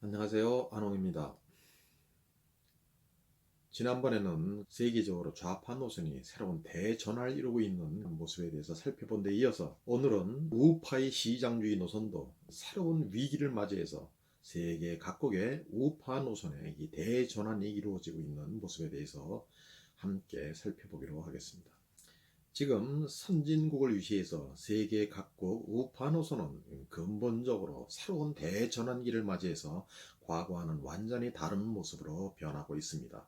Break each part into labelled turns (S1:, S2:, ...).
S1: 안녕하세요. 안홍입니다. 지난번에는 세계적으로 좌파 노선이 새로운 대전환을 이루고 있는 모습에 대해서 살펴본 데 이어서 오늘은 우파의 시장주의 노선도 새로운 위기를 맞이해서 세계 각국의 우파 노선의 이 대전환이 이루어지고 있는 모습에 대해서 함께 살펴보기로 하겠습니다. 지금 선진국을 위시해서 세계 각국 우파 노선은 근본적으로 새로운 대전환기를 맞이해서 과거와는 완전히 다른 모습으로 변하고 있습니다.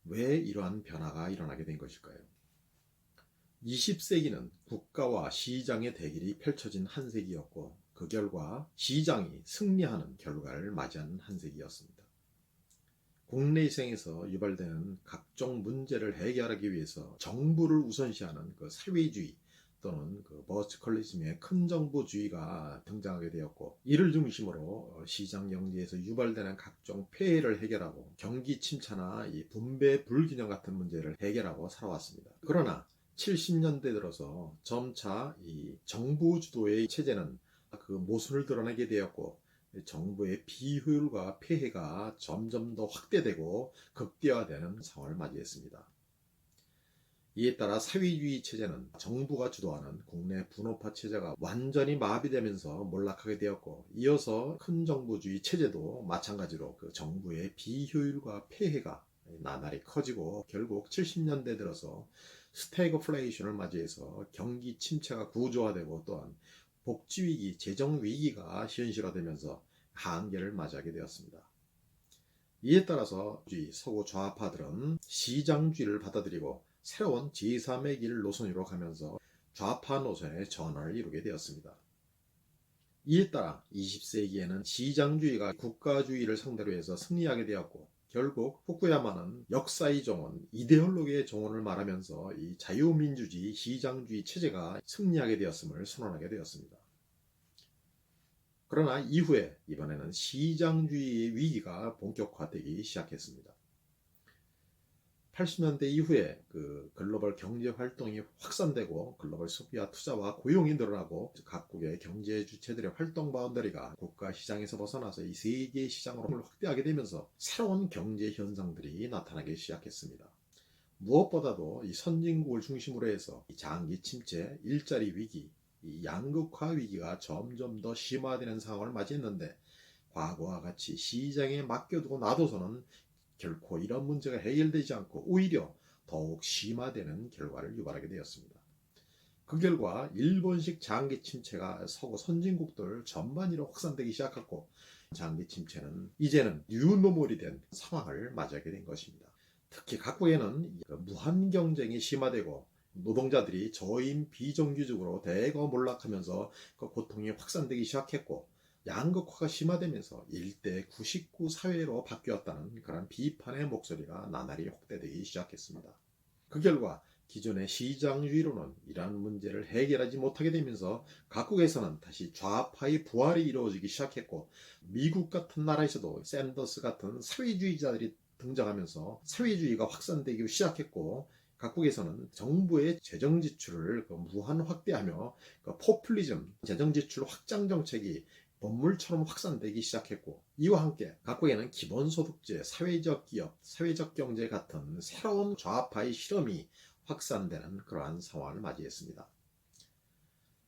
S1: 왜 이러한 변화가 일어나게 된 것일까요? 20세기는 국가와 시장의 대결이 펼쳐진 한 세기였고, 그 결과 시장이 승리하는 결과를 맞이한 한 세기였습니다. 국내생에서 유발되는 각종 문제를 해결하기 위해서 정부를 우선시하는 그 사회주의 또는 그 버티컬리즘의 큰 정부주의가 등장하게 되었고, 이를 중심으로 시장 경제에서 유발되는 각종 폐해를 해결하고 경기 침체나 이 분배 불균형 같은 문제를 해결하고 살아왔습니다. 그러나 70년대 들어서 점차 이 정부 주도의 체제는 그 모순을 드러내게 되었고, 정부의 비효율과 폐해가 점점 더 확대되고 극대화되는 상황을 맞이했습니다. 이에 따라 사회주의 체제는 정부가 주도하는 국내 분업화 체제가 완전히 마비되면서 몰락하게 되었고, 이어서 큰 정부주의 체제도 마찬가지로 그 정부의 비효율과 폐해가 나날이 커지고, 결국 70년대 들어서 스태그플레이션을 맞이해서 경기 침체가 구조화되고, 또한 복지위기, 재정위기가 현실화되면서 한계를 맞이하게 되었습니다. 이에 따라서 서구 좌파들은 시장주의를 받아들이고 새로운 제3의 길 노선으로 가면서 좌파 노선의 전환을 이루게 되었습니다. 이에 따라 20세기에는 시장주의가 국가주의를 상대로 해서 승리하게 되었고, 결국 후쿠야마는 역사의 정원, 이데올로기의 정원을 말하면서 이 자유민주주의, 시장주의 체제가 승리하게 되었음을 선언하게 되었습니다. 그러나 이후에 이번에는 시장주의의 위기가 본격화되기 시작했습니다. 80년대 이후에 그 글로벌 경제 활동이 확산되고 글로벌 소비와 투자와 고용이 늘어나고 각국의 경제 주체들의 활동 바운더리가 국가 시장에서 벗어나서 이 세계 시장으로 확대하게 되면서 새로운 경제 현상들이 나타나기 시작했습니다. 무엇보다도 이 선진국을 중심으로 해서 이 장기 침체, 일자리 위기, 이 양극화 위기가 점점 더 심화되는 상황을 맞이했는데, 과거와 같이 시장에 맡겨두고 놔둬서는 결코 이런 문제가 해결되지 않고 오히려 더욱 심화되는 결과를 유발하게 되었습니다. 그 결과 일본식 장기 침체가 서구 선진국들 전반으로 확산되기 시작했고, 장기 침체는 이제는 뉴노멀이 된 상황을 맞이하게 된 것입니다. 특히 각국에는 무한 경쟁이 심화되고 노동자들이 저임 비정규직으로 대거 몰락하면서 그 고통이 확산되기 시작했고, 양극화가 심화되면서 일대 99 사회로 바뀌었다는 그런 비판의 목소리가 나날이 확대되기 시작했습니다. 그 결과 기존의 시장주의로는 이러한 문제를 해결하지 못하게 되면서 각국에서는 다시 좌파의 부활이 이루어지기 시작했고, 미국 같은 나라에서도 샌더스 같은 사회주의자들이 등장하면서 사회주의가 확산되기 시작했고, 각국에서는 정부의 재정 지출을 무한 확대하며 포퓰리즘, 재정 지출 확장 정책이 법물처럼 확산되기 시작했고, 이와 함께 각국에는 기본소득제, 사회적 기업, 사회적 경제 같은 새로운 좌파의 실험이 확산되는 그러한 상황을 맞이했습니다.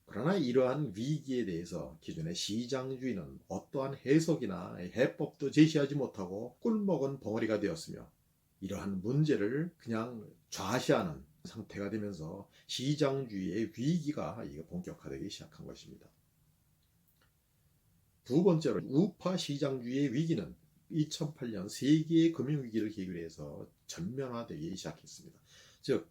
S1: 그러나 이러한 위기에 대해서 기존의 시장주의는 어떠한 해석이나 해법도 제시하지 못하고 꿀먹은 벙어리가 되었으며, 이러한 문제를 그냥 좌시하는 상태가 되면서 시장주의의 위기가 본격화되기 시작한 것입니다. 두 번째로 우파 시장주의의 위기는 2008년 세계의 금융위기를 계기로 해서 전면화되기 시작했습니다. 즉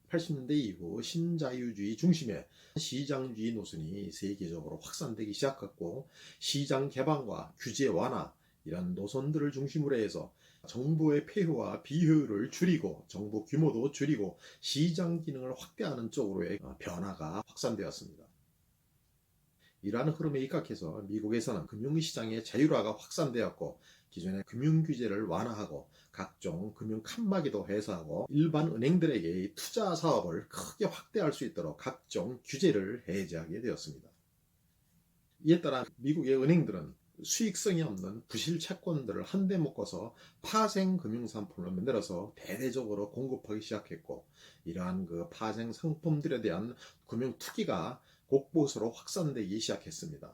S1: 80년대 이후 신자유주의 중심의 시장주의 노선이 세계적으로 확산되기 시작했고, 시장 개방과 규제 완화 이런 노선들을 중심으로 해서 정부의 폐해와 비효율을 줄이고 정부 규모도 줄이고 시장 기능을 확대하는 쪽으로의 변화가 확산되었습니다. 이러한 흐름에 입각해서 미국에서는 금융시장의 자율화가 확산되었고, 기존의 금융규제를 완화하고 각종 금융 칸막이도 해소하고 일반 은행들에게 투자 사업을 크게 확대할 수 있도록 각종 규제를 해제하게 되었습니다. 이에 따라 미국의 은행들은 수익성이 없는 부실 채권들을 한데 묶어서 파생 금융 상품을 만들어서 대대적으로 공급하기 시작했고, 이러한 그 파생 상품들에 대한 금융 투기가 곳곳으로 확산되기 시작했습니다.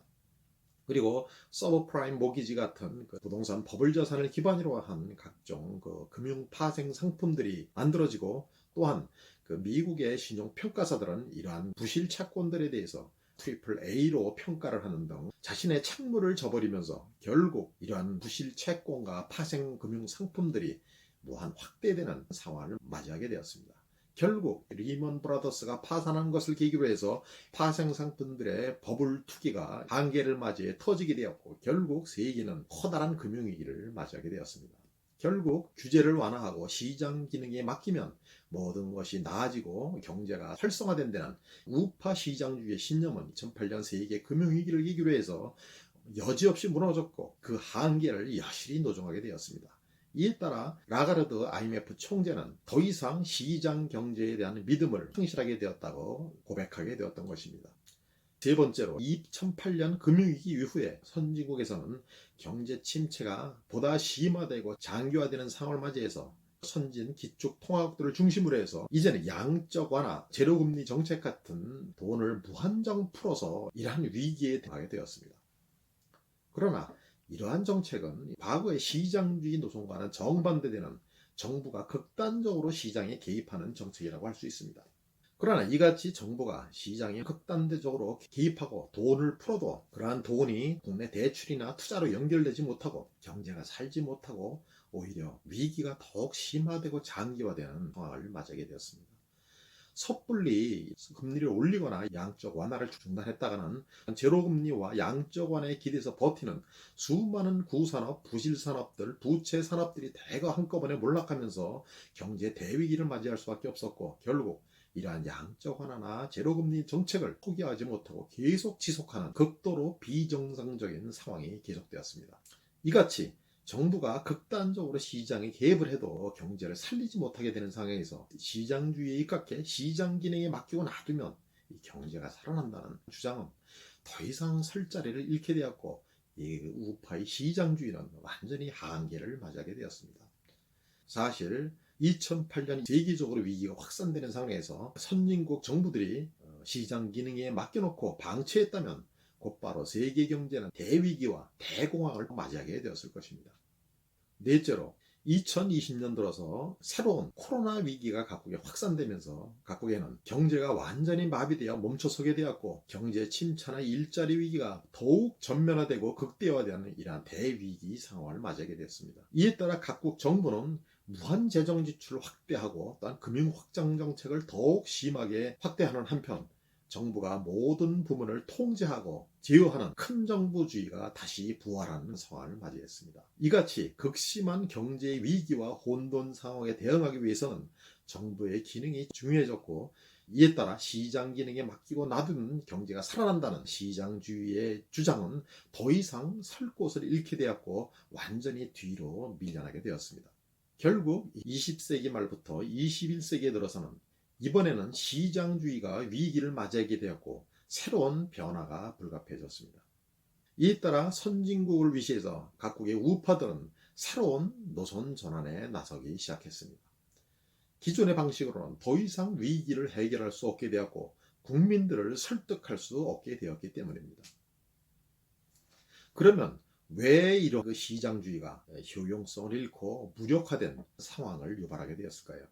S1: 그리고 서브프라임 모기지 같은 그 부동산 버블 자산을 기반으로 한 각종 그 금융 파생 상품들이 만들어지고, 또한 그 미국의 신용 평가사들은 이러한 부실 채권들에 대해서 트리플 A로 평가를 하는 등 자신의 책무를 져버리면서 결국 이러한 부실 채권과 파생 금융 상품들이 무한 확대되는 상황을 맞이하게 되었습니다. 결국 리먼 브라더스가 파산한 것을 계기로 해서 파생 상품들의 버블 투기가 한계를 맞이해 터지게 되었고, 결국 세계는 커다란 금융위기를 맞이하게 되었습니다. 결국 규제를 완화하고 시장 기능에 맡기면 모든 것이 나아지고 경제가 활성화된 데는 우파 시장주의의 신념은 2008년 세계 금융위기를 계기로 해서 여지없이 무너졌고, 그 한계를 여실히 노정하게 되었습니다. 이에 따라 라가르드 IMF 총재는 더 이상 시장 경제에 대한 믿음을 상실하게 되었다고 고백하게 되었던 것입니다. 세 번째로, 2008년 금융위기 이후에 선진국에서는 경제 침체가 보다 심화되고 장기화되는 상황을 맞이해서 선진 기축 통화국들을 중심으로 해서 이제는 양적 완화, 제로금리 정책 같은 돈을 무한정 풀어서 이러한 위기에 대응하게 되었습니다. 그러나 이러한 정책은 과거의 시장주의 노선과는 정반대되는 정부가 극단적으로 시장에 개입하는 정책이라고 할 수 있습니다. 그러나 이같이 정부가 시장에 극단적으로 개입하고 돈을 풀어도 그러한 돈이 국내 대출이나 투자로 연결되지 못하고 경제가 살지 못하고 오히려 위기가 더욱 심화되고 장기화되는 상황을 맞이하게 되었습니다. 섣불리 금리를 올리거나 양적 완화를 중단했다가는 제로금리와 양적 완화에 기대서 버티는 수많은 구산업, 부실산업들, 부채산업들이 대거 한꺼번에 몰락하면서 경제 대위기를 맞이할 수밖에 없었고, 결국 이러한 양적 완화나 제로금리 정책을 포기하지 못하고 계속 지속하는 극도로 비정상적인 상황이 계속되었습니다. 이같이 정부가 극단적으로 시장에 개입을 해도 경제를 살리지 못하게 되는 상황에서 시장주의에 입각해 시장 기능에 맡기고 놔두면 이 경제가 살아난다는 주장은 더 이상 설 자리를 잃게 되었고, 이 우파의 시장주의는 완전히 한계를 맞이하게 되었습니다. 사실 2008년 세계적으로 위기가 확산되는 상황에서 선진국 정부들이 시장 기능에 맡겨놓고 방치했다면 곧바로 세계 경제는 대위기와 대공황을 맞이하게 되었을 것입니다. 넷째로, 2020년 들어서 새로운 코로나 위기가 각국에 확산되면서 각국에는 경제가 완전히 마비되어 멈춰서게 되었고, 경제 침체나 일자리 위기가 더욱 전면화되고 극대화되는 이러한 대위기 상황을 맞이하게 되었습니다. 이에 따라 각국 정부는 무한 재정 지출을 확대하고 또한 금융 확장 정책을 더욱 심하게 확대하는 한편, 정부가 모든 부문을 통제하고 제어하는 큰 정부주의가 다시 부활하는 상황을 맞이했습니다. 이같이 극심한 경제 위기와 혼돈 상황에 대응하기 위해서는 정부의 기능이 중요해졌고, 이에 따라 시장 기능에 맡기고 놔두는 경제가 살아난다는 시장주의의 주장은 더 이상 설 곳을 잃게 되었고 완전히 뒤로 밀려나게 되었습니다. 결국 20세기 말부터 21세기에 들어서는 이번에는 시장주의가 위기를 맞이하게 되었고 새로운 변화가 불가피해졌습니다. 이에 따라 선진국을 위시해서 각국의 우파들은 새로운 노선 전환에 나서기 시작했습니다. 기존의 방식으로는 더 이상 위기를 해결할 수 없게 되었고 국민들을 설득할 수 없게 되었기 때문입니다. 그러면 왜 이런 시장주의가 효용성을 잃고 무력화된 상황을 유발하게 되었을까요?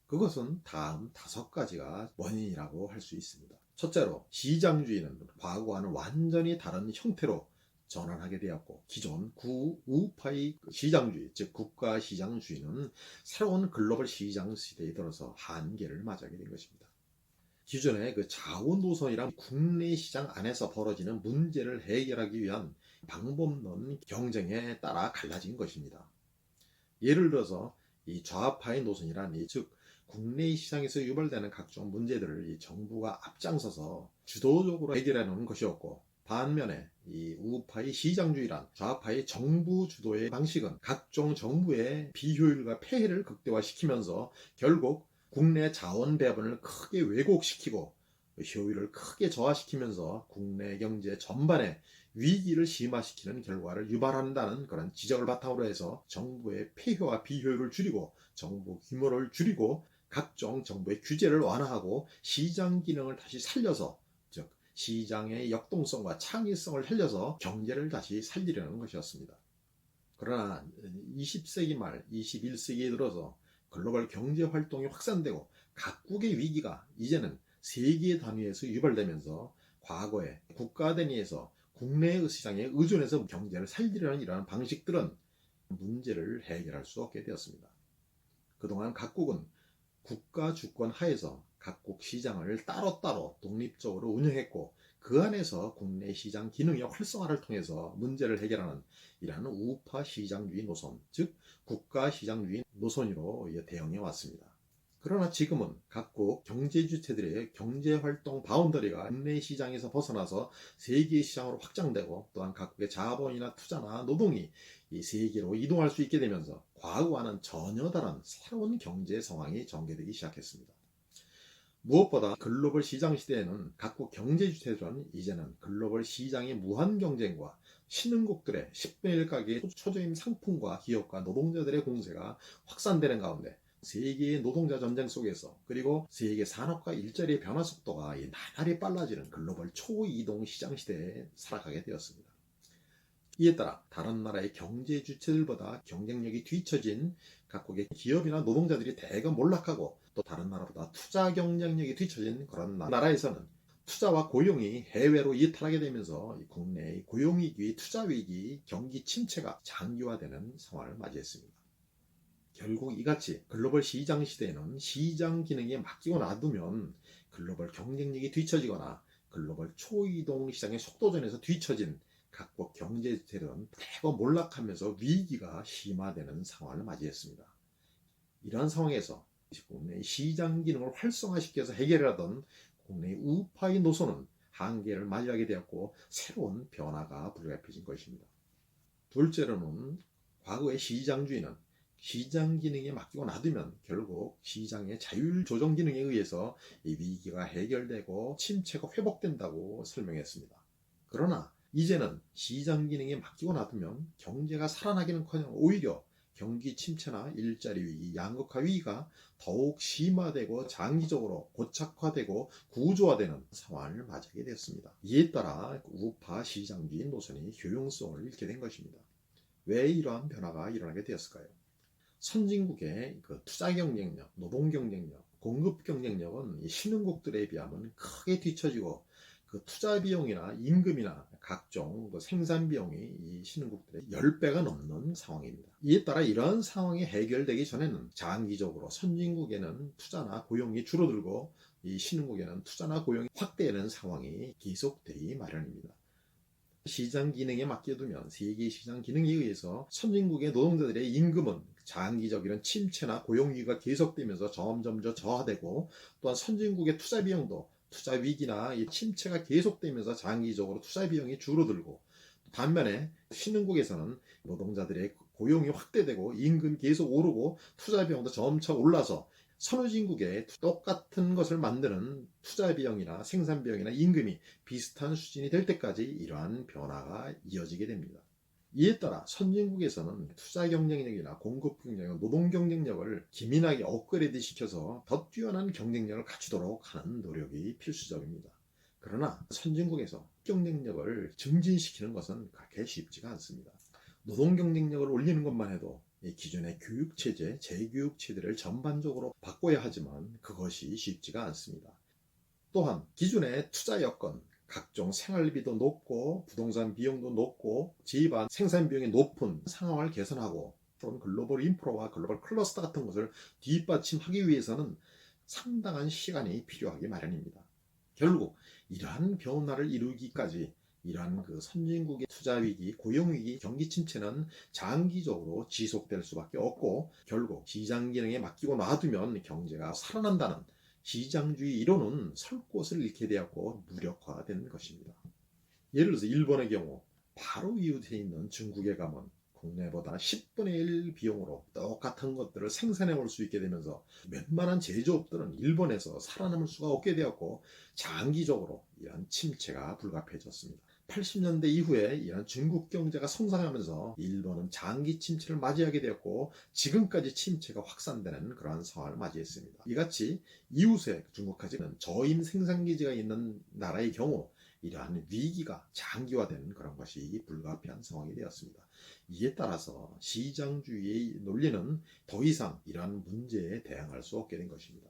S1: 그것은 다음 5가지가 원인이라고 할 수 있습니다. 첫째로, 시장주의는 과거와는 완전히 다른 형태로 전환하게 되었고, 기존 구우파의 시장주의, 즉 국가시장주의는 새로운 글로벌 시장 시대에 들어서 한계를 맞이하게 된 것입니다. 기존의 그 자원노선이란 국내 시장 안에서 벌어지는 문제를 해결하기 위한 방법론 경쟁에 따라 갈라진 것입니다. 예를 들어서 이 좌파의 노선이란 즉 국내 시장에서 유발되는 각종 문제들을 이 정부가 앞장서서 주도적으로 해결하는 것이었고, 반면에 이 우파의 시장주의란 좌파의 정부 주도의 방식은 각종 정부의 비효율과 폐해를 극대화시키면서 결국 국내 자원 배분을 크게 왜곡시키고 효율을 크게 저하시키면서 국내 경제 전반에 위기를 심화시키는 결과를 유발한다는 그런 지적을 바탕으로 해서 정부의 폐효와 비효율을 줄이고 정부 규모를 줄이고 각종 정부의 규제를 완화하고 시장 기능을 다시 살려서, 즉 시장의 역동성과 창의성을 살려서 경제를 다시 살리려는 것이었습니다. 그러나 20세기 말 21세기에 들어서 글로벌 경제 활동이 확산되고 각국의 위기가 이제는 세계 단위에서 유발되면서 과거에 국가 단위에서 국내의 시장에 의존해서 경제를 살리려는 이러한 방식들은 문제를 해결할 수 없게 되었습니다. 그동안 각국은 국가 주권 하에서 각국 시장을 따로따로 독립적으로 운영했고 그 안에서 국내 시장 기능의 활성화를 통해서 문제를 해결하는 이러한 우파 시장주의 노선, 즉 국가 시장주의 노선으로 대응해 왔습니다. 그러나 지금은 각국 경제 주체들의 경제활동 바운더리가 국내 시장에서 벗어나서 세계 시장으로 확장되고 또한 각국의 자본이나 투자나 노동이 이 세계로 이동할 수 있게 되면서 과거와는 전혀 다른 새로운 경제 상황이 전개되기 시작했습니다. 무엇보다 글로벌 시장 시대에는 각국 경제 주체들은 이제는 글로벌 시장의 무한 경쟁과 신흥국들의 10분의 1 가격의 초저임 상품과 기업과 노동자들의 공세가 확산되는 가운데 세계의 노동자 전쟁 속에서 그리고 세계 산업과 일자리의 변화 속도가 나날이 빨라지는 글로벌 초이동 시장 시대에 살아가게 되었습니다. 이에 따라 다른 나라의 경제 주체들보다 경쟁력이 뒤처진 각국의 기업이나 노동자들이 대거 몰락하고 또 다른 나라보다 투자 경쟁력이 뒤처진 그런 나라에서는 투자와 고용이 해외로 이탈하게 되면서 국내의 고용위기, 투자위기, 경기 침체가 장기화되는 상황을 맞이했습니다. 결국 이같이 글로벌 시장 시대에는 시장 기능에 맡기고 놔두면 글로벌 경쟁력이 뒤처지거나 글로벌 초이동 시장의 속도전에서 뒤처진 각국 경제 주체들은 대거 몰락하면서 위기가 심화되는 상황을 맞이했습니다. 이러한 상황에서 국내의 시장 기능을 활성화시켜서 해결하던 국내의 우파의 노선은 한계를 맞이하게 되었고 새로운 변화가 불가피해진 것입니다. 둘째로는 과거의 시장주의는 시장 기능에 맡기고 놔두면 결국 시장의 자율 조정 기능에 의해서 이 위기가 해결되고 침체가 회복된다고 설명했습니다. 그러나 이제는 시장 기능에 맡기고 놔두면 경제가 살아나기는커녕 오히려 경기 침체나 일자리 위기, 양극화 위기가 더욱 심화되고 장기적으로 고착화되고 구조화되는 상황을 맞이하게 되었습니다. 이에 따라 우파 시장주의 노선이 효용성을 잃게 된 것입니다. 왜 이러한 변화가 일어나게 되었을까요? 선진국의 투자 경쟁력, 노동 경쟁력, 공급 경쟁력은 신흥국들에 비하면 크게 뒤처지고 투자 비용이나 임금이나 각종 생산 비용이 이 신흥국들의 10배가 넘는 상황입니다. 이에 따라 이러한 상황이 해결되기 전에는 장기적으로 선진국에는 투자나 고용이 줄어들고 이 신흥국에는 투자나 고용이 확대되는 상황이 계속되기 마련입니다. 시장 기능에 맡겨두면 세계 시장 기능에 의해서 선진국의 노동자들의 임금은 장기적 이런 침체나 고용위기가 계속되면서 점점 저하되고 또한 선진국의 투자 비용도 투자 위기나 이 침체가 계속되면서 장기적으로 투자 비용이 줄어들고 반면에 신흥국에서는 노동자들의 고용이 확대되고 임금이 계속 오르고 투자 비용도 점차 올라서 선진국에 똑같은 것을 만드는 투자 비용이나 생산 비용이나 임금이 비슷한 수준이 될 때까지 이러한 변화가 이어지게 됩니다. 이에 따라 선진국에서는 투자 경쟁력이나 공급 경쟁력, 노동 경쟁력을 기민하게 업그레이드 시켜서 더 뛰어난 경쟁력을 갖추도록 하는 노력이 필수적입니다. 그러나 선진국에서 경쟁력을 증진시키는 것은 그렇게 쉽지가 않습니다. 노동 경쟁력을 올리는 것만 해도 기존의 교육체제, 재교육체제를 전반적으로 바꿔야 하지만 그것이 쉽지가 않습니다. 또한 기존의 투자 여건, 각종 생활비도 높고 부동산 비용도 높고 지방 생산 비용이 높은 상황을 개선하고 또는 글로벌 인프라와 글로벌 클러스터 같은 것을 뒷받침하기 위해서는 상당한 시간이 필요하기 마련입니다. 결국 이러한 변화를 이루기까지 이러한 선진국의 투자 위기, 고용 위기, 경기 침체는 장기적으로 지속될 수밖에 없고 결국 시장 기능에 맡기고 놔두면 경제가 살아난다는 시장주의 이론은 설 곳을 잃게 되었고 무력화된 것입니다. 예를 들어서 일본의 경우 바로 이웃에 있는 중국에 가면 국내보다 10분의 1 비용으로 똑같은 것들을 생산해 올 수 있게 되면서 웬만한 제조업들은 일본에서 살아남을 수가 없게 되었고 장기적으로 이러한 침체가 불가피해졌습니다. 80년대 이후에 이러한 중국 경제가 성장하면서 일본은 장기 침체를 맞이하게 되었고 지금까지 침체가 확산되는 그러한 상황을 맞이했습니다. 이같이 이웃의 중국까지는 저임 생산기지가 있는 나라의 경우 이러한 위기가 장기화되는 그런 것이 불가피한 상황이 되었습니다. 이에 따라서 시장주의의 논리는 더 이상 이러한 문제에 대항할 수 없게 된 것입니다.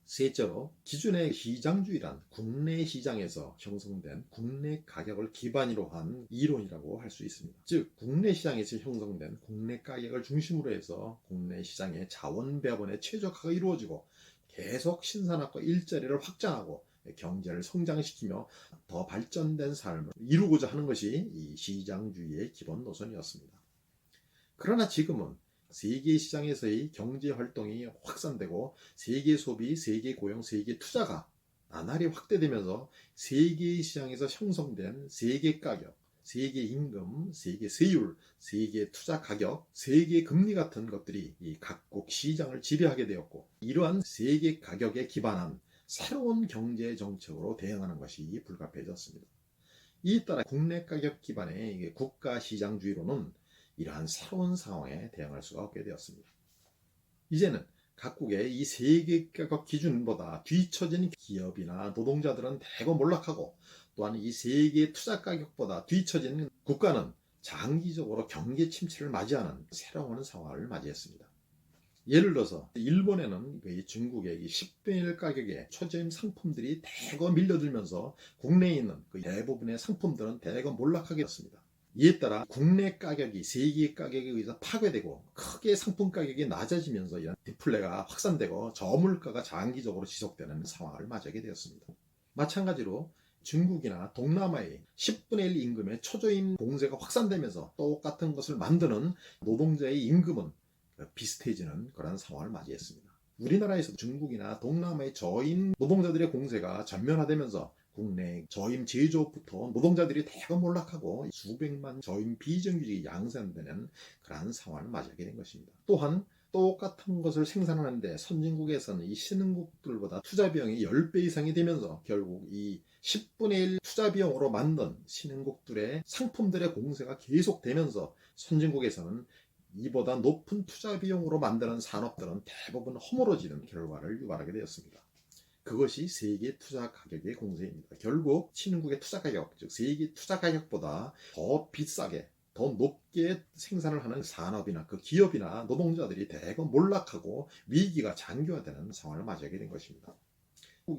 S1: 셋째로, 기존의 시장주의란 국내 시장에서 형성된 국내 가격을 기반으로 한 이론이라고 할 수 있습니다. 즉, 국내 시장에서 형성된 국내 가격을 중심으로 해서 국내 시장의 자원 배분의 최적화가 이루어지고 계속 신산업과 일자리를 확장하고 경제를 성장시키며 더 발전된 삶을 이루고자 하는 것이 이 시장주의의 기본 노선이었습니다. 그러나 지금은 세계 시장에서의 경제 활동이 확산되고 세계 소비, 세계 고용, 세계 투자가 나날이 확대되면서 세계 시장에서 형성된 세계 가격, 세계 임금, 세계 세율, 세계 투자 가격, 세계 금리 같은 것들이 이 각국 시장을 지배하게 되었고 이러한 세계 가격에 기반한 새로운 경제 정책으로 대응하는 것이 불가피해졌습니다. 이에 따라 국내 가격 기반의 국가 시장주의로는 이러한 새로운 상황에 대응할 수가 없게 되었습니다. 이제는 각국의 이 세계 가격 기준보다 뒤처진 기업이나 노동자들은 대거 몰락하고 또한 이 세계 투자 가격보다 뒤처진 국가는 장기적으로 경기 침체를 맞이하는 새로운 상황을 맞이했습니다. 예를 들어서 일본에는 중국의 10분의 1 가격의 초저임 상품들이 대거 밀려들면서 국내에 있는 대부분의 상품들은 대거 몰락하게 됐습니다. 이에 따라 국내 가격이 세계 가격에 의해서 파괴되고 크게 상품 가격이 낮아지면서 이런 디플레가 확산되고 저물가가 장기적으로 지속되는 상황을 맞이하게 되었습니다. 마찬가지로 중국이나 동남아의 10분의 1 임금의 초저임 공세가 확산되면서 똑같은 것을 만드는 노동자의 임금은 비슷해지는 그런 상황을 맞이했습니다. 우리나라에서 중국이나 동남아의 저임 노동자들의 공세가 전면화되면서 국내 저임 제조업부터 노동자들이 대거 몰락하고 수백만 저임 비정규직이 양산되는 그러한 상황을 맞이하게 된 것입니다. 또한 똑같은 것을 생산하는데 선진국에서는 이 신흥국들보다 투자 비용이 10배 이상이 되면서 결국 이 10분의 1 투자 비용으로 만든 신흥국들의 상품들의 공세가 계속되면서 선진국에서는 이보다 높은 투자 비용으로 만드는 산업들은 대부분 허물어지는 결과를 유발하게 되었습니다. 그것이 세계 투자 가격의 공세입니다. 결국 신흥국의 투자 가격, 즉 세계 투자 가격보다 더 비싸게, 더 높게 생산을 하는 산업이나 그 기업이나 노동자들이 대거 몰락하고 위기가 장기화되는 상황을 맞이하게 된 것입니다.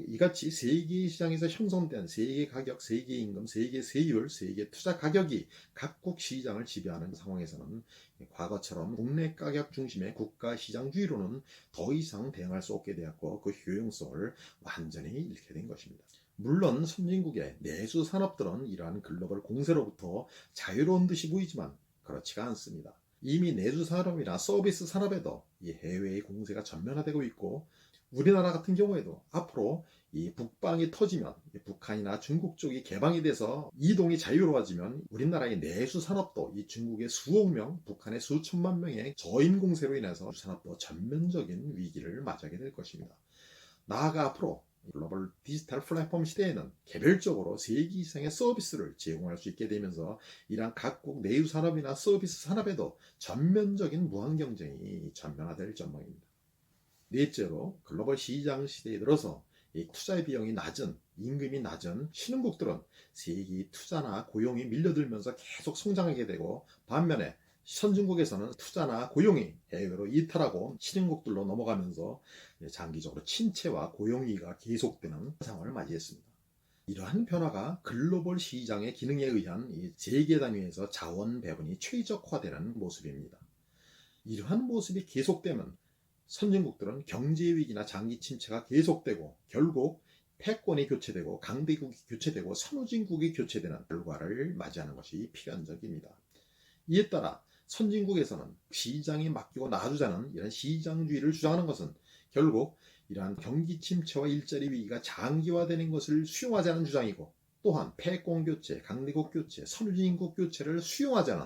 S1: 이같이 세계 시장에서 형성된 세계 가격, 세계 임금, 세계 세율, 세계 투자 가격이 각국 시장을 지배하는 상황에서는 과거처럼 국내 가격 중심의 국가 시장주의로는 더 이상 대응할 수 없게 되었고 그 효용성을 완전히 잃게 된 것입니다. 물론 선진국의 내수 산업들은 이러한 글로벌 공세로부터 자유로운 듯이 보이지만 그렇지가 않습니다. 이미 내수 산업이나 서비스 산업에도 이 해외의 공세가 전면화되고 있고 우리나라 같은 경우에도 앞으로 이 북방이 터지면 북한이나 중국 쪽이 개방이 돼서 이동이 자유로워지면 우리나라의 내수 산업도 이 중국의 수억 명, 북한의 수천만 명의 저임 공세로 인해서 산업도 전면적인 위기를 맞이하게 될 것입니다. 나아가 앞으로 글로벌 디지털 플랫폼 시대에는 개별적으로 세계 이상의 서비스를 제공할 수 있게 되면서 이러한 각국 내수 산업이나 서비스 산업에도 전면적인 무한 경쟁이 전면화될 전망입니다. 넷째로 글로벌 시장 시대에 들어서 이 투자 비용이 낮은, 임금이 낮은 신흥국들은 세계 투자나 고용이 밀려들면서 계속 성장하게 되고 반면에 선진국에서는 투자나 고용이 해외로 이탈하고 신흥국들로 넘어가면서 장기적으로 침체와 고용위기가 계속되는 상황을 맞이했습니다. 이러한 변화가 글로벌 시장의 기능에 의한 이 세계 단위에서 자원 배분이 최적화되는 모습입니다. 이러한 모습이 계속되면 선진국들은 경제위기나 장기 침체가 계속되고 결국 패권이 교체되고 강대국이 교체되고 선진국이 교체되는 결과를 맞이하는 것이 필연적입니다. 이에 따라 선진국에서는 시장에 맡기고 놔두자는 이런 시장주의를 주장하는 것은 결국 이러한 경기 침체와 일자리 위기가 장기화되는 것을 수용하자는 주장이고 또한 패권 교체, 강대국 교체, 선진국 교체를 수용하자는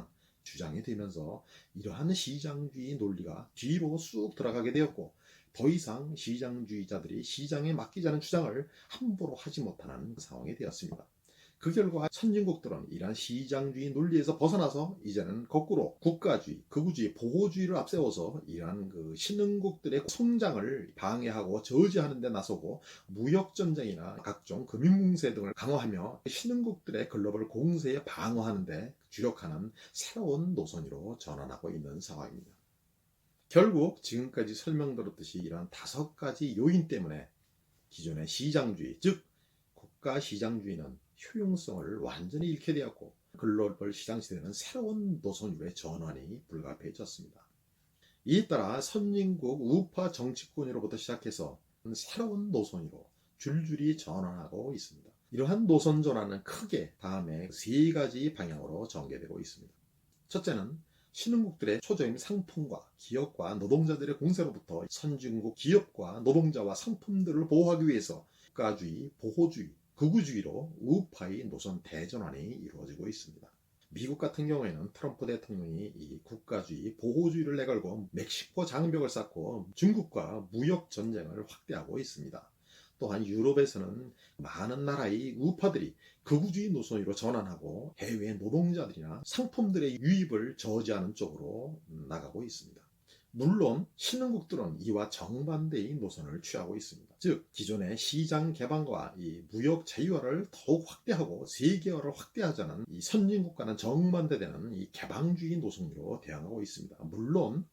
S1: 주장이 되면서 이러한 시장주의 논리가 뒤로 쑥 들어가게 되었고, 더 이상 시장주의자들이 시장에 맡기자는 주장을 함부로 하지 못하는 상황이 되었습니다. 그 결과 선진국들은 이러한 시장주의 논리에서 벗어나서 이제는 거꾸로 국가주의, 극우주의, 보호주의를 앞세워서 이러한 신흥국들의 성장을 방해하고 저지하는 데 나서고, 무역전쟁이나 각종 금융공세 등을 강화하며 신흥국들의 글로벌 공세에 방어하는 데 주력하는 새로운 노선으로 전환하고 있는 상황입니다. 결국 지금까지 설명드렸듯이 이러한 5가지 요인 때문에 기존의 시장주의, 즉 국가시장주의는 효용성을 완전히 잃게 되었고, 글로벌 시장 시대는 새로운 노선으로의 전환이 불가피해졌습니다. 이에 따라 선진국 우파 정치권으로부터 시작해서 새로운 노선으로 줄줄이 전환하고 있습니다. 이러한 노선 전환은 크게 다음에 3가지 방향으로 전개되고 있습니다. 첫째는 신흥국들의 초저임 상품과 기업과 노동자들의 공세로부터 선진국 기업과 노동자와 상품들을 보호하기 위해서 국가주의, 보호주의, 극우주의로 우파의 노선 대전환이 이루어지고 있습니다. 미국 같은 경우에는 트럼프 대통령이 이 국가주의, 보호주의를 내걸고 멕시코 장벽을 쌓고 중국과 무역 전쟁을 확대하고 있습니다. 또한 유럽에서는 많은 나라의 우파들이 극우주의 노선으로 전환하고 해외 노동자들이나 상품들의 유입을 저지하는 쪽으로 나가고 있습니다. 물론 신흥국들은 이와 정반대의 노선을 취하고 있습니다. 즉 기존의 시장 개방과 이 무역 자유화를 더욱 확대하고 세계화를 확대하자는 이 선진국과는 정반대되는 이 개방주의 노선으로 대응하고 있습니다. 물론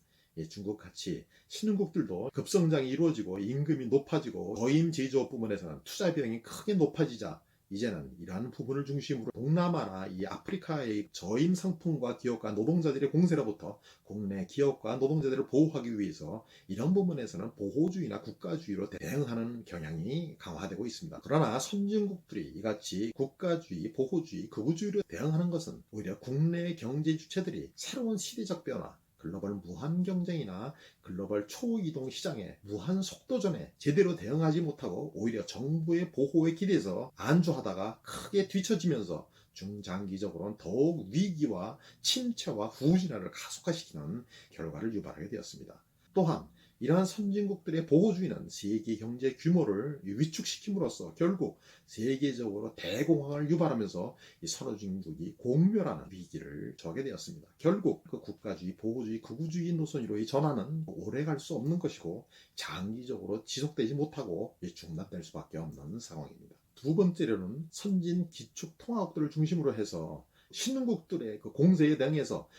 S1: 중국같이 신흥국들도 급성장이 이루어지고 임금이 높아지고 거임 제조업 부문에서는 투자 비용이 크게 높아지자 이제는 이러한 부분을 중심으로 동남아나 이 아프리카의 저임 상품과 기업과 노동자들의 공세로부터 국내 기업과 노동자들을 보호하기 위해서 이런 부분에서는 보호주의나 국가주의로 대응하는 경향이 강화되고 있습니다. 그러나 선진국들이 이같이 국가주의, 보호주의, 극우주의로 대응하는 것은 오히려 국내 경제 주체들이 새로운 시대적 변화, 글로벌 무한 경쟁이나 글로벌 초이동 시장의 무한 속도전에 제대로 대응하지 못하고 오히려 정부의 보호에 기대서 안주하다가 크게 뒤처지면서 중장기적으로는 더욱 위기와 침체와 후진화를 가속화시키는 결과를 유발하게 되었습니다. 또한 이러한 선진국들의 보호주의는 세계 경제 규모를 위축시킴으로써 결국 세계적으로 대공황을 유발하면서 이 선진국이 공멸하는 위기를 적게 되었습니다. 결국 그 국가주의, 보호주의, 극우주의 노선으로의 전환은 오래 갈 수 없는 것이고 장기적으로 지속되지 못하고 중단될 수밖에 없는 상황입니다. 두 번째로는 선진 기축 통화국들을 중심으로 해서 신흥국들의 그 공세에 대응해서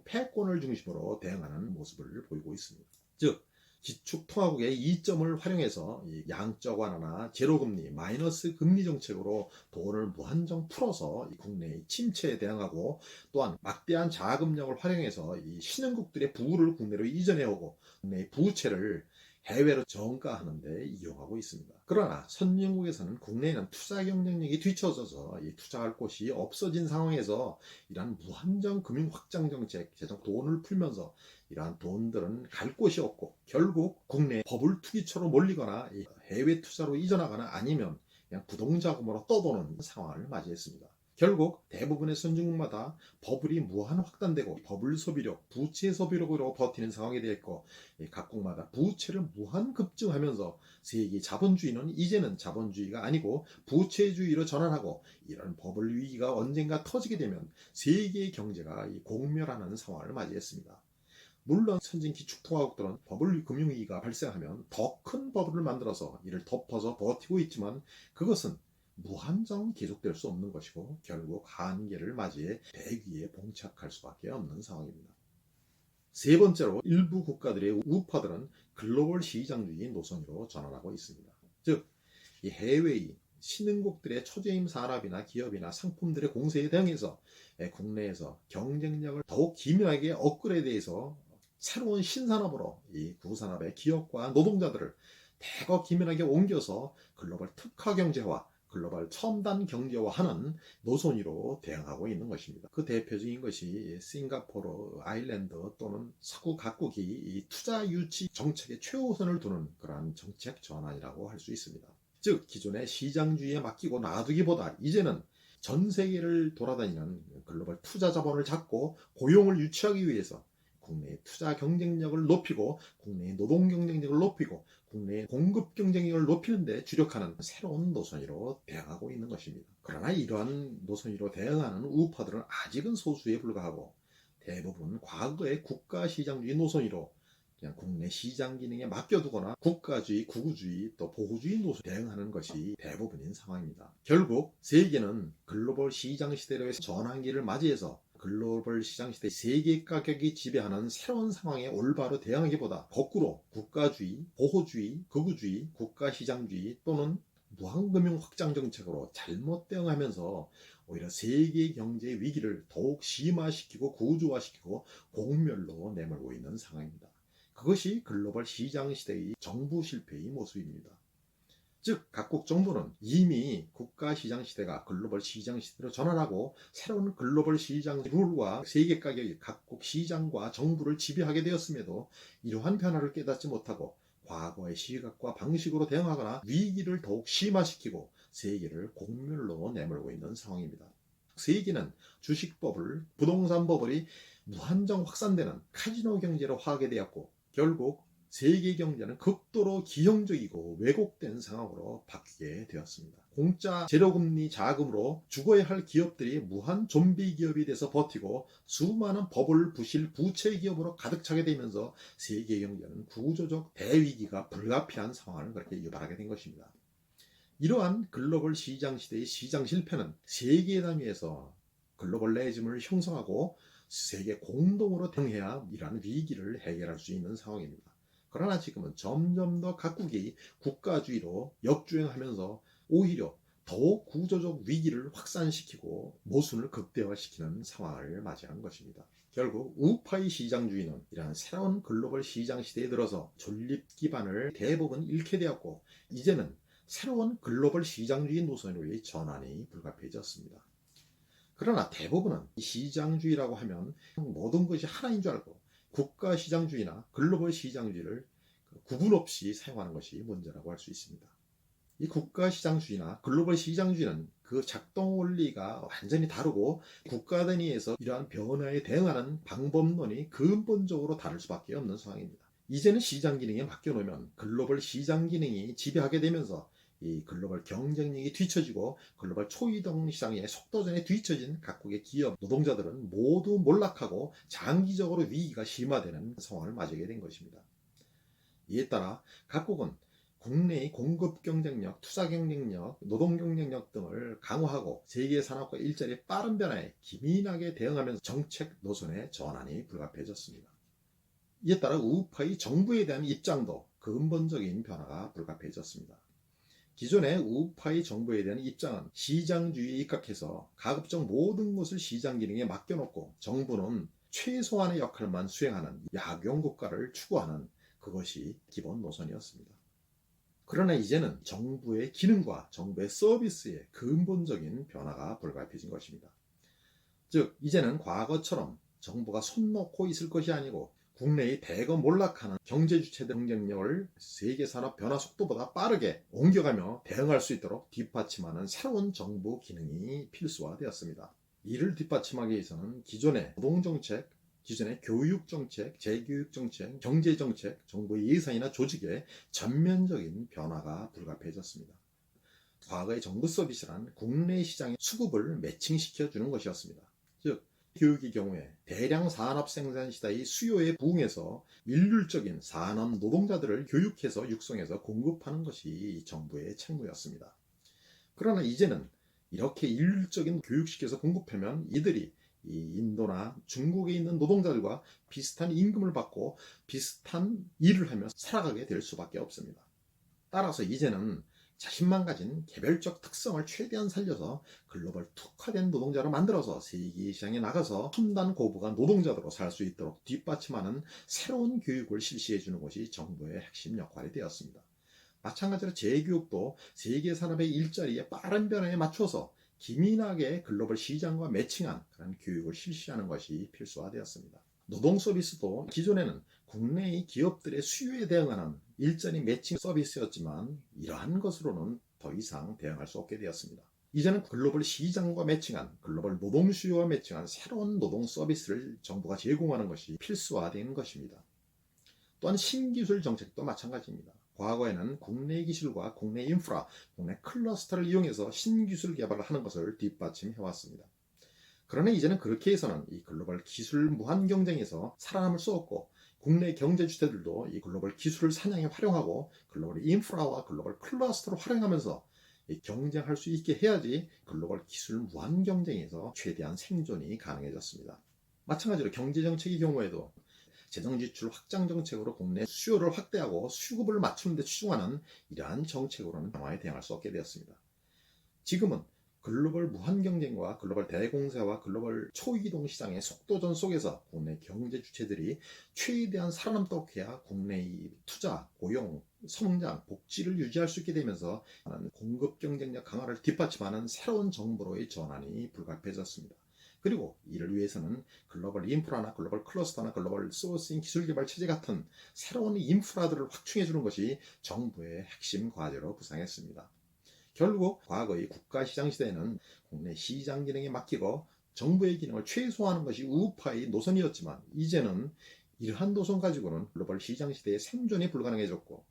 S1: 패권을 중심으로 대응하는 모습을 보이고 있습니다. 즉 기축통화국의 이점을 활용해서 양적 완화나 제로금리, 마이너스 금리 정책으로 돈을 무한정 풀어서 국내의 침체에 대응하고, 또한 막대한 자금력을 활용해서 이 신흥국들의 부를 국내로 이전해오고 국내의 부채를 해외로 전가하는 데 이용하고 있습니다. 그러나 선진국에서는 국내에는 투자 경쟁력이 뒤처져서 투자할 곳이 없어진 상황에서 이러한 무한정 금융 확장 정책, 재정 돈을 풀면서 이러한 돈들은 갈 곳이 없고 결국 국내 버블 투기처로 몰리거나 해외 투자로 이전하거나 아니면 그냥 부동자금으로 떠도는 상황을 맞이했습니다. 결국 대부분의 선진국마다 버블이 무한 확단되고 버블 소비력, 부채 소비력으로 버티는 상황이 되었고, 각국마다 부채를 무한 급증하면서 세계 자본주의는 이제는 자본주의가 아니고 부채주의로 전환하고, 이런 버블 위기가 언젠가 터지게 되면 세계 경제가 공멸하는 상황을 맞이했습니다. 물론 선진 기축통화국들은 버블 금융위기가 발생하면 더 큰 버블을 만들어서 이를 덮어서 버티고 있지만 그것은 무한정 계속될 수 없는 것이고 결국 한계를 맞이해 대기에 봉착할 수밖에 없는 상황입니다. 세 번째로 일부 국가들의 우파들은 글로벌 시장주의 노선으로 전환하고 있습니다. 즉, 이 해외의 신흥국들의 초재임 산업이나 기업이나 상품들의 공세에 대응해서 국내에서 경쟁력을 더욱 기묘하게 업그레이드해서 새로운 신산업으로 이 구산업의 기업과 노동자들을 대거 기민하게 옮겨서 글로벌 특화 경제화, 글로벌 첨단 경제화하는 노선으로 대응하고 있는 것입니다. 그 대표적인 것이 싱가포르, 아일랜드 또는 서구 각국이 이 투자 유치 정책의 최우선을 두는 그러한 정책 전환이라고 할 수 있습니다. 즉 기존의 시장주의에 맡기고 놔두기보다 이제는 전 세계를 돌아다니는 글로벌 투자 자본을 잡고 고용을 유치하기 위해서 국내의 투자 경쟁력을 높이고 국내의 노동 경쟁력을 높이고 국내의 공급 경쟁력을 높이는 데 주력하는 새로운 노선으로 대응하고 있는 것입니다. 그러나 이러한 노선으로 대응하는 우파들은 아직은 소수에 불과하고 대부분 과거의 국가시장주의 노선으로 그냥 국내 시장 기능에 맡겨두거나 국가주의, 구구주의, 또 보호주의 노선 대응하는 것이 대부분인 상황입니다. 결국 세계는 글로벌 시장 시대로의 전환기를 맞이해서 글로벌 시장 시대 세계 가격이 지배하는 새로운 상황에 올바로 대응하기보다 거꾸로 국가주의, 보호주의, 극우주의, 국가시장주의 또는 무한금융 확장 정책으로 잘못 대응하면서 오히려 세계 경제 위기를 더욱 심화시키고 구조화시키고 공멸로 내몰고 있는 상황입니다. 그것이 글로벌 시장 시대의 정부 실패의 모습입니다. 즉 각국 정부는 이미 국가 시장 시대가 글로벌 시장 시대로 전환하고 새로운 글로벌 시장 룰과 세계 가격이 각국 시장과 정부를 지배하게 되었음에도 이러한 변화를 깨닫지 못하고 과거의 시각과 방식으로 대응하거나 위기를 더욱 심화시키고 세계를 공멸로 내몰고 있는 상황입니다. 세계는 주식버블, 부동산 버블이 무한정 확산되는 카지노 경제로 화하게 되었고 결국 세계 경제는 극도로 기형적이고 왜곡된 상황으로 바뀌게 되었습니다. 공짜 제로금리 자금으로 죽어야 할 기업들이 무한 좀비 기업이 돼서 버티고 수많은 버블 부실 부채 기업으로 가득 차게 되면서 세계 경제는 구조적 대위기가 불가피한 상황을 그렇게 유발하게 된 것입니다. 이러한 글로벌 시장 시대의 시장 실패는 세계 단위에서 글로벌리즘을 형성하고 세계 공동으로 대응해야 이러한 위기를 해결할 수 있는 상황입니다. 그러나 지금은 점점 더 각국이 국가주의로 역주행하면서 오히려 더욱 구조적 위기를 확산시키고 모순을 극대화시키는 상황을 맞이한 것입니다. 결국 우파의 시장주의는 이러한 새로운 글로벌 시장 시대에 들어서 존립 기반을 대부분 잃게 되었고 이제는 새로운 글로벌 시장주의 노선으로의 전환이 불가피해졌습니다. 그러나 대부분은 이 시장주의라고 하면 모든 것이 하나인 줄 알고 국가 시장주의나 글로벌 시장주의를 구분 없이 사용하는 것이 문제라고 할 수 있습니다. 이 국가 시장주의나 글로벌 시장주의는 그 작동 원리가 완전히 다르고 국가 단위에서 이러한 변화에 대응하는 방법론이 근본적으로 다를 수밖에 없는 상황입니다. 이제는 시장 기능에 맡겨놓으면 글로벌 시장 기능이 지배하게 되면서 이 글로벌 경쟁력이 뒤처지고 글로벌 초이동 시장의 속도전에 뒤처진 각국의 기업 노동자들은 모두 몰락하고 장기적으로 위기가 심화되는 상황을 맞이하게 된 것입니다. 이에 따라 각국은 국내의 공급 경쟁력, 투자 경쟁력, 노동 경쟁력 등을 강화하고 세계 산업과 일자리의 빠른 변화에 기민하게 대응하면서 정책 노선의 전환이 불가피해졌습니다. 이에 따라 우파의 정부에 대한 입장도 근본적인 변화가 불가피해졌습니다. 기존의 우파의 정부에 대한 입장은 시장주의에 입각해서 가급적 모든 것을 시장 기능에 맡겨놓고 정부는 최소한의 역할만 수행하는 약용국가를 추구하는 그것이 기본 노선이었습니다. 그러나 이제는 정부의 기능과 정부의 서비스의 근본적인 변화가 불가피해진 것입니다. 즉 이제는 과거처럼 정부가 손 놓고 있을 것이 아니고 국내의 대거 몰락하는 경제주체들 경쟁력을 세계산업 변화 속도보다 빠르게 옮겨가며 대응할 수 있도록 뒷받침하는 새로운 정부 기능이 필수화되었습니다. 이를 뒷받침하기 위해서는 기존의 노동정책, 기존의 교육정책, 재교육정책, 경제정책, 정부의 예산이나 조직의 전면적인 변화가 불가피해졌습니다. 과거의 정부 서비스란 국내 시장의 수급을 매칭시켜주는 것이었습니다. 즉 교육의 경우에 대량 산업 생산 시대의 수요에 부응해서 일률적인 산업 노동자들을 교육해서 육성해서 공급하는 것이 정부의 책무였습니다. 그러나 이제는 이렇게 일률적인 교육시켜서 공급하면 이들이 이 인도나 중국에 있는 노동자들과 비슷한 임금을 받고 비슷한 일을 하며 살아가게 될 수밖에 없습니다. 따라서 이제는 자신만 가진 개별적 특성을 최대한 살려서 글로벌 특화된 노동자로 만들어서 세계 시장에 나가서 첨단 고부가 노동자로 살 수 있도록 뒷받침하는 새로운 교육을 실시해 주는 것이 정부의 핵심 역할이 되었습니다. 마찬가지로 재교육도 세계 산업의 일자리에 빠른 변화에 맞춰서 기민하게 글로벌 시장과 매칭한 그런 교육을 실시하는 것이 필수화되었습니다. 노동 서비스도 기존에는 국내의 기업들의 수요에 대응하는 일자리 매칭 서비스였지만 이러한 것으로는 더 이상 대응할 수 없게 되었습니다. 이제는 글로벌 시장과 매칭한, 글로벌 노동 수요와 매칭한 새로운 노동 서비스를 정부가 제공하는 것이 필수화된 것입니다. 또한 신기술 정책도 마찬가지입니다. 과거에는 국내 기술과 국내 인프라, 국내 클러스터를 이용해서 신기술 개발을 하는 것을 뒷받침해왔습니다. 그러나 이제는 그렇게 해서는 이 글로벌 기술 무한 경쟁에서 살아남을 수 없고, 국내 경제 주체들도 이 글로벌 기술을 사냥에 활용하고 글로벌 인프라와 글로벌 클러스터를 활용하면서 경쟁할 수 있게 해야지 글로벌 기술 무한 경쟁에서 최대한 생존이 가능해졌습니다. 마찬가지로 경제정책의 경우에도 재정지출 확장 정책으로 국내 수요를 확대하고 수급을 맞추는 데 치중하는 이러한 정책으로는 변화에 대응할 수 없게 되었습니다. 지금은 글로벌 무한 경쟁과 글로벌 대공세와 글로벌 초이동 시장의 속도전 속에서 국내 경제 주체들이 최대한 살아남도록 해야 국내의 투자, 고용, 성장, 복지를 유지할 수 있게 되면서 공급 경쟁력 강화를 뒷받침하는 새로운 정부로의 전환이 불가피해졌습니다. 그리고 이를 위해서는 글로벌 인프라나 글로벌 클러스터나 글로벌 소싱 기술개발 체제 같은 새로운 인프라들을 확충해주는 것이 정부의 핵심 과제로 부상했습니다. 결국 과거의 국가시장 시대에는 국내 시장 기능에 맡기고 정부의 기능을 최소화하는 것이 우파의 노선이었지만, 이제는 이러한 노선 가지고는 글로벌 시장 시대의 생존이 불가능해졌고,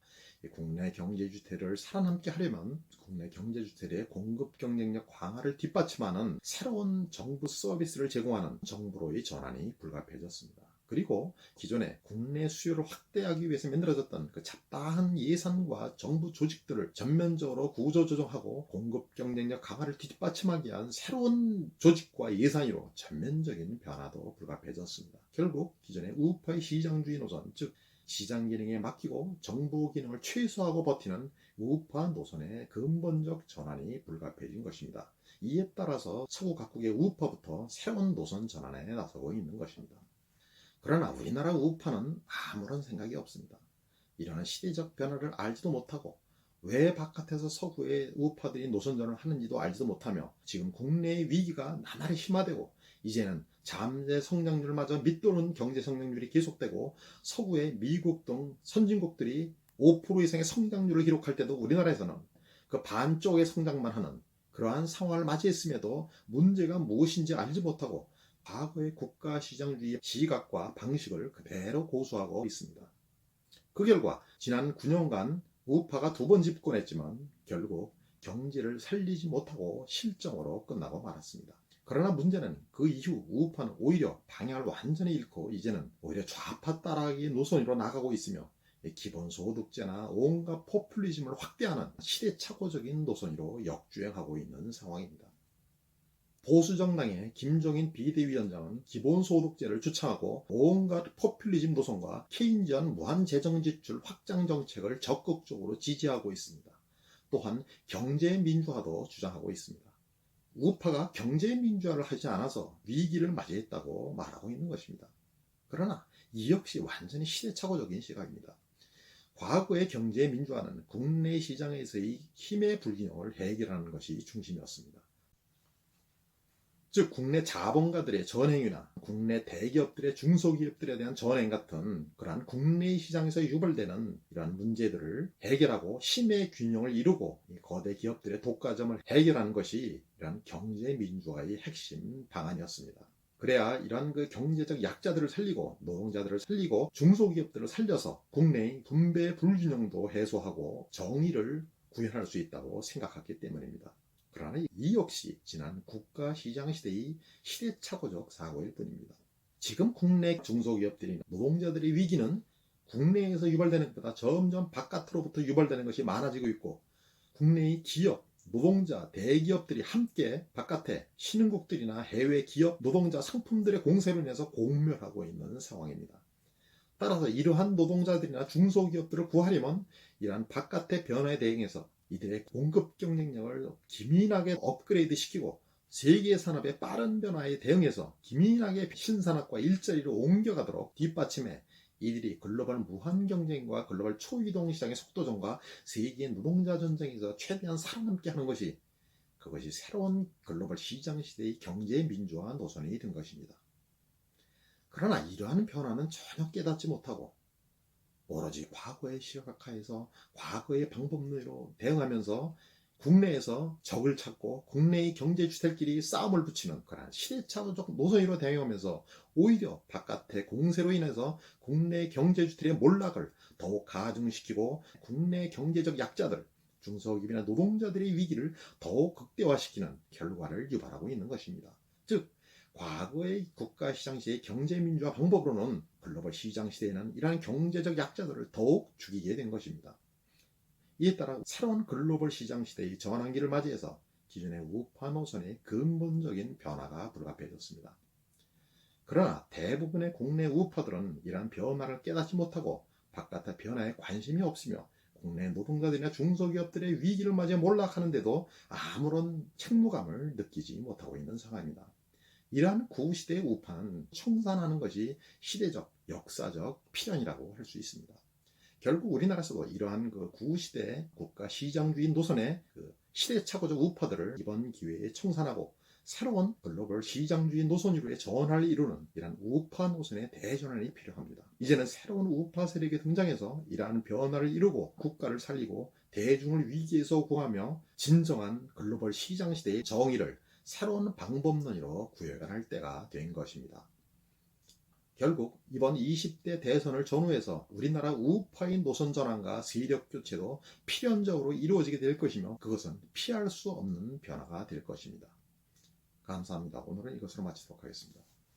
S1: 국내 경제주체를 살아남게 하려면 국내 경제주체의 공급 경쟁력 강화를 뒷받침하는 새로운 정부 서비스를 제공하는 정부로의 전환이 불가피해졌습니다. 그리고 기존에 국내 수요를 확대하기 위해서 만들어졌던 그 잡다한 예산과 정부 조직들을 전면적으로 구조조정하고 공급 경쟁력 강화를 뒷받침하기 위한 새로운 조직과 예산으로 전면적인 변화도 불가피해졌습니다. 결국 기존의 우파의 시장주의 노선, 즉 시장 기능에 맡기고 정부 기능을 최소화하고 버티는 우파 노선의 근본적 전환이 불가피해진 것입니다. 이에 따라서 서구 각국의 우파부터 새로운 노선 전환에 나서고 있는 것입니다. 그러나 우리나라 우파는 아무런 생각이 없습니다. 이러한 시대적 변화를 알지도 못하고 왜 바깥에서 서구의 우파들이 노선전을 하는지도 알지도 못하며 지금 국내의 위기가 나날이 심화되고 이제는 잠재 성장률마저 밑도는 경제 성장률이 계속되고 서구의 미국 등 선진국들이 5% 이상의 성장률을 기록할 때도 우리나라에서는 그 반쪽의 성장만 하는 그러한 상황을 맞이했음에도 문제가 무엇인지 알지 못하고 과거의 국가시장주의 시각과 방식을 그대로 고수하고 있습니다. 그 결과 지난 9년간 우파가 2번 집권했지만 결국 경제를 살리지 못하고 실정으로 끝나고 말았습니다. 그러나 문제는 그 이후 우파는 오히려 방향을 완전히 잃고 이제는 오히려 좌파 따라하기 노선으로 나가고 있으며 기본소득제나 온갖 포퓰리즘을 확대하는 시대착오적인 노선으로 역주행하고 있는 상황입니다. 보수정당의 김종인 비대위원장은 기본소득제를 주창하고 온갖 포퓰리즘 노선과 케인지안 무한재정지출 확장 정책을 적극적으로 지지하고 있습니다. 또한 경제민주화도 주장하고 있습니다. 우파가 경제민주화를 하지 않아서 위기를 맞이했다고 말하고 있는 것입니다. 그러나 이 역시 완전히 시대착오적인 시각입니다. 과거의 경제민주화는 국내 시장에서의 힘의 불균형을 해결하는 것이 중심이었습니다. 즉 국내 자본가들의 전행이나 국내 대기업들의 중소기업들에 대한 전행 같은 그러한 국내 시장에서 유발되는 이러한 문제들을 해결하고 힘의 균형을 이루고 거대 기업들의 독과점을 해결하는 것이 이러한 경제민주화의 핵심 방안이었습니다. 그래야 이러한 그 경제적 약자들을 살리고 노동자들을 살리고 중소기업들을 살려서 국내의 분배 불균형도 해소하고 정의를 구현할 수 있다고 생각했기 때문입니다. 그러나 이 역시 지난 국가시장시대의 시대착오적 사고일 뿐입니다. 지금 국내 중소기업들이 노동자들의 위기는 국내에서 유발되는 것보다 점점 바깥으로부터 유발되는 것이 많아지고 있고 국내의 기업, 노동자, 대기업들이 함께 바깥에 신흥국들이나 해외 기업, 노동자 상품들의 공세로 인해서 공멸하고 있는 상황입니다. 따라서 이러한 노동자들이나 중소기업들을 구하려면 이러한 바깥의 변화에 대응해서 이들의 공급 경쟁력을 기민하게 업그레이드 시키고 세계 산업의 빠른 변화에 대응해서 기민하게 신산업과 일자리로 옮겨가도록 뒷받침해 이들이 글로벌 무한 경쟁과 글로벌 초이동 시장의 속도전과 세계 노동자 전쟁에서 최대한 살아남게 하는 것이 그것이 새로운 글로벌 시장 시대의 경제 민주화 노선이 된 것입니다. 그러나 이러한 변화는 전혀 깨닫지 못하고 오로지 과거의 시각하에서 과거의 방법론으로 대응하면서 국내에서 적을 찾고 국내의 경제주택끼리 싸움을 붙이는 그런 시대착오적 노선으로 대응하면서 오히려 바깥의 공세로 인해서 국내 경제주택의 몰락을 더욱 가중시키고 국내 경제적 약자들, 중소기업이나 노동자들의 위기를 더욱 극대화시키는 결과를 유발하고 있는 것입니다. 즉, 과거의 국가시장시대의 경제민주화 방법으로는 글로벌 시장시대에는 이러한 경제적 약자들을 더욱 죽이게 된 것입니다. 이에 따라 새로운 글로벌 시장 시대의 전환기를 맞이해서 기존의 우파 노선의 근본적인 변화가 불가피해졌습니다. 그러나 대부분의 국내 우파들은 이러한 변화를 깨닫지 못하고 바깥의 변화에 관심이 없으며 국내 노동자들이나 중소기업들의 위기를 맞이해 몰락하는데도 아무런 책무감을 느끼지 못하고 있는 상황입니다. 이러한 구시대의 우파는 청산하는 것이 시대적, 역사적 필연이라고 할 수 있습니다. 결국 우리나라에서도 이러한 구시대 국가 시장주의 노선의 시대착오적 우파들을 이번 기회에 청산하고 새로운 글로벌 시장주의 노선으로의 전환을 이루는 이러한 우파 노선의 대전환이 필요합니다. 이제는 새로운 우파 세력이 등장해서 이러한 변화를 이루고 국가를 살리고 대중을 위기에서 구하며 진정한 글로벌 시장시대의 정의를 새로운 방법론으로 구해갈 때가 된 것입니다. 결국 이번 20대 대선을 전후해서 우리나라 우파의 노선 전환과 세력 교체도 필연적으로 이루어지게 될 것이며 그것은 피할 수 없는 변화가 될 것입니다. 감사합니다. 오늘은 이것으로 마치도록 하겠습니다.